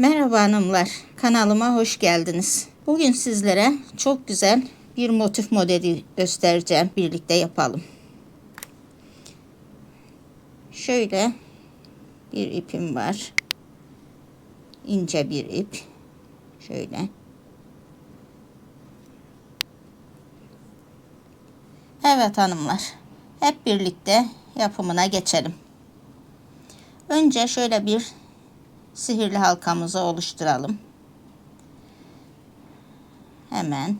Merhaba hanımlar, kanalıma hoş geldiniz. Bugün sizlere çok güzel bir motif modeli göstereceğim. Birlikte yapalım. Şöyle bir ipim var. İnce bir ip. Şöyle. Evet hanımlar, hep birlikte yapımına geçelim. Önce şöyle bir sihirli halkamızı oluşturalım. Hemen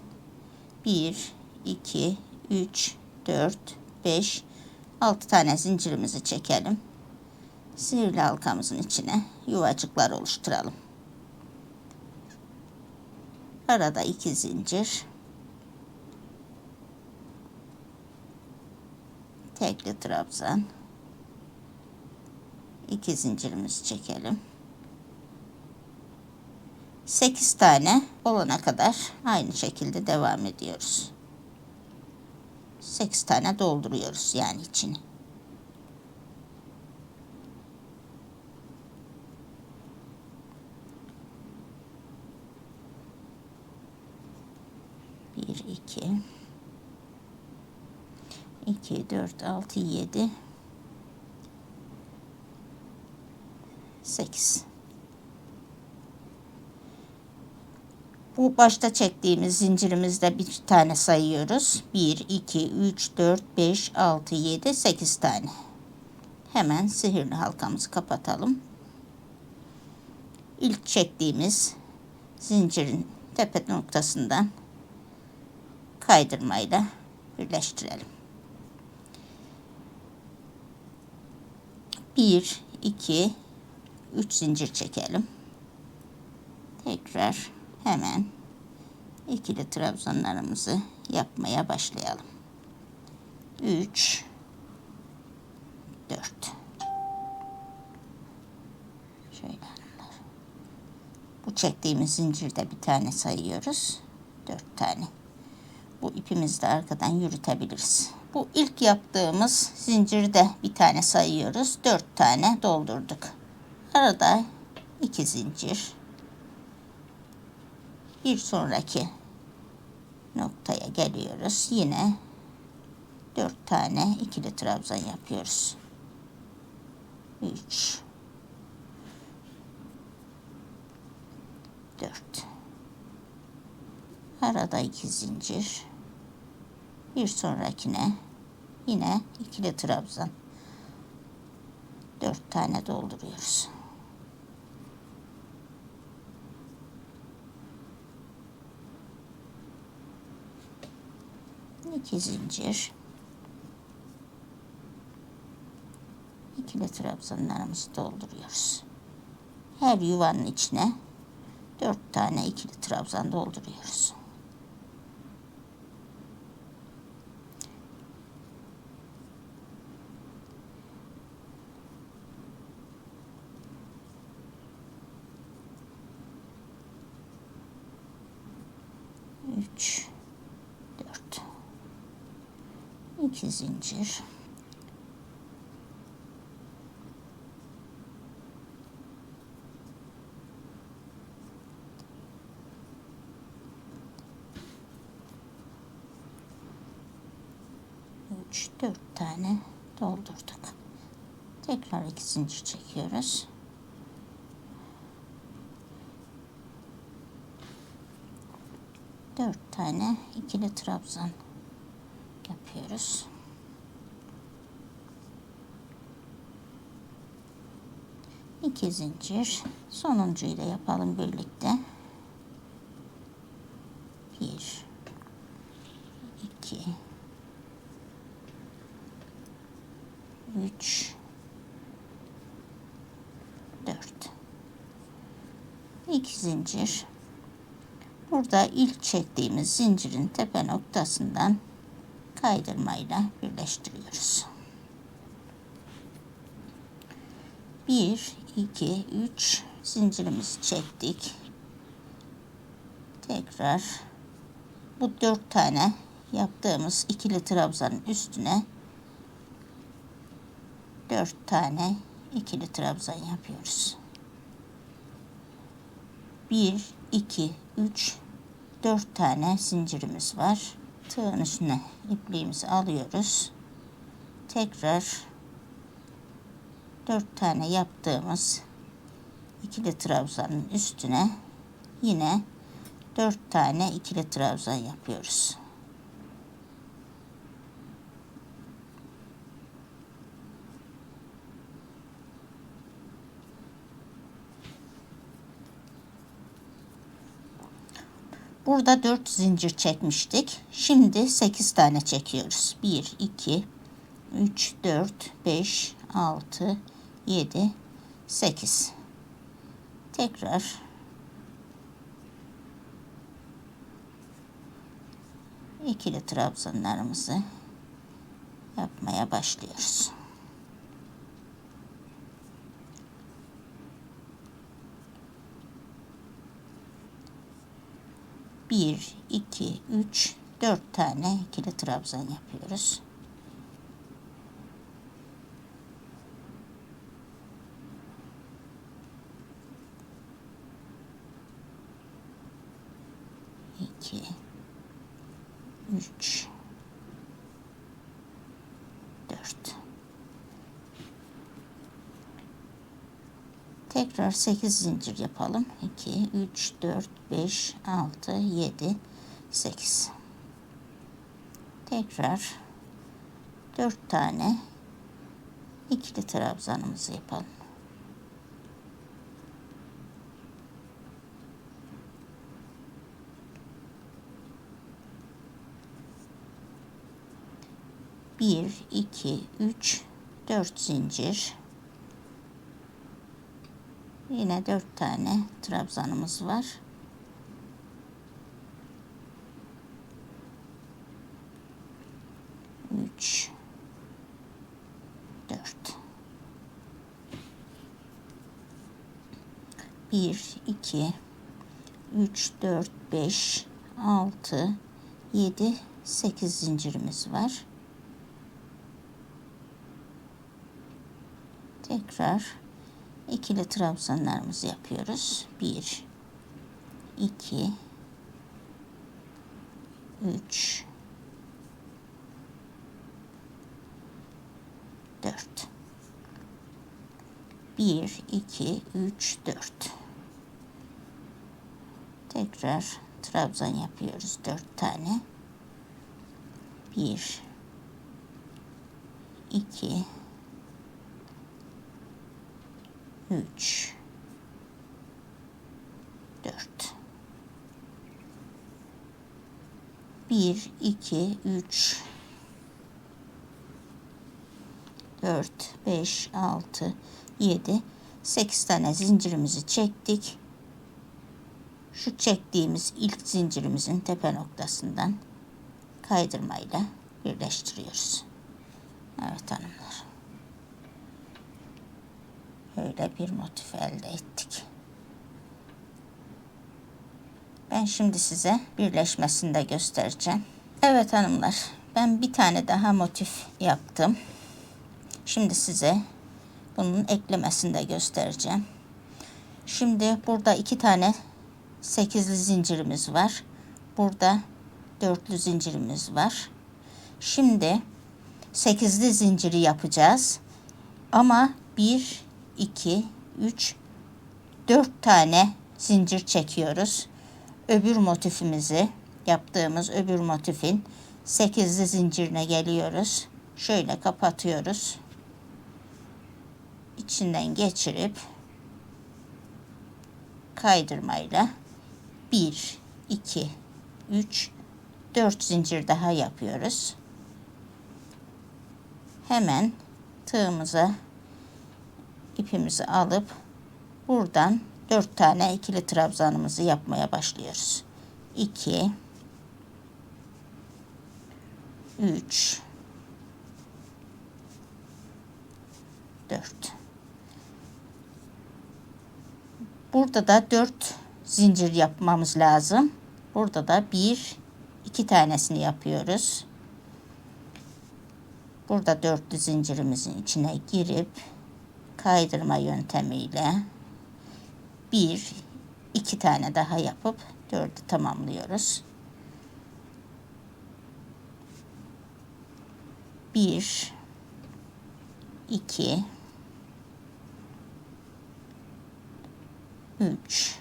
1, 2, 3, 4, 5, 6 tane zincirimizi çekelim. Sihirli halkamızın içine yuvacıklar oluşturalım. Arada 2 zincir. Tekli trabzan. 2 zincirimizi çekelim. 8 tane olana kadar aynı şekilde devam ediyoruz. 8 tane dolduruyoruz yani içini. Bir, iki, 4, 6, 7, 8. Bu başta çektiğimiz zincirimizde bir tane sayıyoruz. 1, 2, 3, 4, 5, 6, 7, 8 tane. Hemen sihirli halkamızı kapatalım. İlk çektiğimiz zincirin tepe noktasından kaydırmayla birleştirelim. 1, 2, 3 zincir çekelim. Tekrar hemen ikili trabzanlarımızı yapmaya başlayalım. 3, 4. Şöyle. Bu çektiğimiz zincirde bir tane sayıyoruz. 4 tane. Bu ipimizi de arkadan yürütebiliriz. Bu ilk yaptığımız zincirde bir tane sayıyoruz. 4 tane doldurduk. Arada 2 zincir. Bir sonraki noktaya geliyoruz. Yine 4 tane ikili trabzan yapıyoruz. 3, 4. Arada 2 zincir. Bir sonrakine yine ikili trabzan. 4 tane dolduruyoruz. İki zincir. İkili trabzanlarımızı dolduruyoruz. Her yuvanın içine 4 tane ikili trabzan dolduruyoruz. Üç, 4. 2 zincir. Üç, 4 tane doldurduk. Tekrar 2 zincir çekiyoruz. Dört tane ikili trabzan yapıyoruz. İki zincir. Sonuncuyu da yapalım birlikte. 1, 2, 3, 4. 2 zincir. Burada ilk çektiğimiz zincirin tepe noktasından kaydırmayla birleştiriyoruz. 1, 2, 3 zincirimizi çektik. Tekrar bu 4 tane yaptığımız ikili trabzanın üstüne 4 tane ikili trabzan yapıyoruz. 1, 2, 3, 4 tane zincirimiz var. Tığın üstüne ipliğimizi alıyoruz. Tekrar 4 tane yaptığımız ikili trabzanın üstüne yine 4 tane ikili trabzan yapıyoruz. Burada 4 zincir çekmiştik. Şimdi 8 tane çekiyoruz. 1, 2, 3, 4, 5, 6, 7, 8. Tekrar ikili trabzanlarımızı yapmaya başlıyoruz. Bir, iki, üç, 4 tane ikili trabzan yapıyoruz. İki, üç, 4. Tekrar 8 zincir yapalım. 2, 3, 4, 5, 6, 7, 8. Tekrar 4 tane ikili trabzanımızı yapalım. Bir, iki, üç, 4 zincir. Yine 4 tane trabzanımız var. Üç, 4. 1, 2, 3, 4, 5, 6, 7, 8 zincirimiz var. Tekrar ikili trabzanlarımızı yapıyoruz. 1, 2, 3, 4. 1, 2, 3, 4. Tekrar trabzan yapıyoruz 4 tane. 1, 2, 3, 4. 1, 2, 3, 4, 5, 6, 7, 8 tane zincirimizi çektik. Şu çektiğimiz ilk zincirimizin tepe noktasından kaydırmayla birleştiriyoruz. Evet hanımlar. Böyle bir motif elde ettik. Ben şimdi size birleşmesini de göstereceğim. Evet hanımlar, ben bir tane daha motif yaptım. Şimdi size bunun eklemesini de göstereceğim. Şimdi burada 2 tane 8'li zincirimiz var. Burada 4'lü zincirimiz var. Şimdi 8'li zinciri yapacağız. Ama 1, 2, 3, 4 tane zincir çekiyoruz. Öbür motifimizi yaptığımız öbür motifin 8'li zincirine geliyoruz. Şöyle kapatıyoruz. İçinden geçirip kaydırmayla 1, 2, 3, 4 zincir daha yapıyoruz. Hemen tığımıza ipimizi alıp buradan 4 tane ikili trabzanımızı yapmaya başlıyoruz. 2, 3, 4. Burada da 4 zincir yapmamız lazım. Burada da 1, 2 tanesini yapıyoruz. Burada 4'lü zincirimizin içine girip kaydırma yöntemiyle 1, 2 tane daha yapıp 4'ü tamamlıyoruz. 1 2 3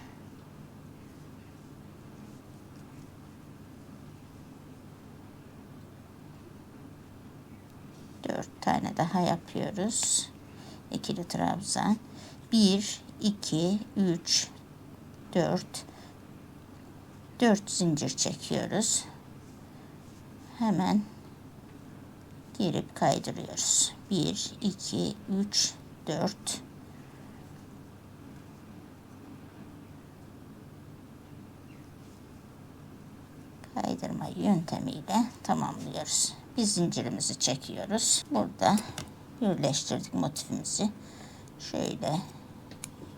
4 tane daha yapıyoruz. İkili trabzan. 1 2 3 4 zincir çekiyoruz. Hemen girip kaydırıyoruz. 1 2 3 4 kaydırma yöntemiyle tamamlıyoruz. Bir zincirimizi çekiyoruz. Burada birleştirdik motifimizi. Şöyle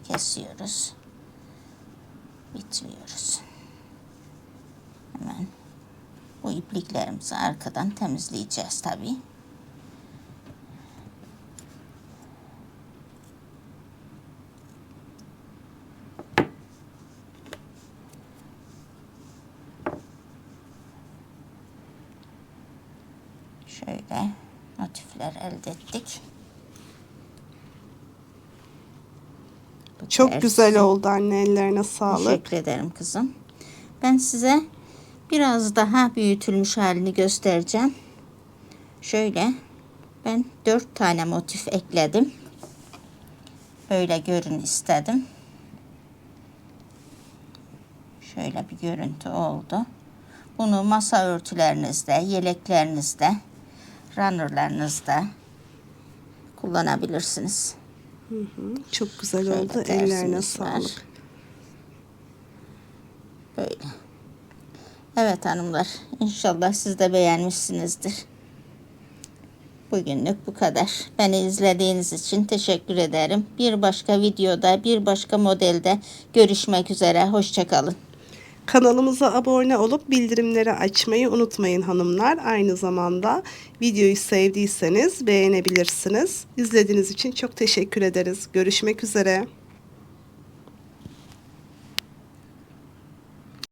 kesiyoruz. Bitiriyoruz. Hemen bu ipliklerimizi arkadan temizleyeceğiz tabii. Şöyle motifler elde ettik. Çok güzel oldu anne, ellerine sağlık. Teşekkür ederim kızım. Ben size biraz daha büyütülmüş halini göstereceğim. Şöyle ben 4 tane motif ekledim. Böyle görün istedim. Şöyle bir görüntü oldu. Bunu masa örtülerinizde, yeleklerinizde, runnerlarınızda kullanabilirsiniz. Çok güzel Şöyle oldu. tersimiz Ellerine var. sağlık. Böyle. Evet hanımlar, İnşallah siz de beğenmişsinizdir. Bugünlük bu kadar. Beni izlediğiniz için teşekkür ederim. Bir başka videoda, bir başka modelde görüşmek üzere. Hoşça kalın. Kanalımıza abone olup bildirimleri açmayı unutmayın hanımlar. Aynı zamanda videoyu sevdiyseniz beğenebilirsiniz. İzlediğiniz için çok teşekkür ederiz. Görüşmek üzere.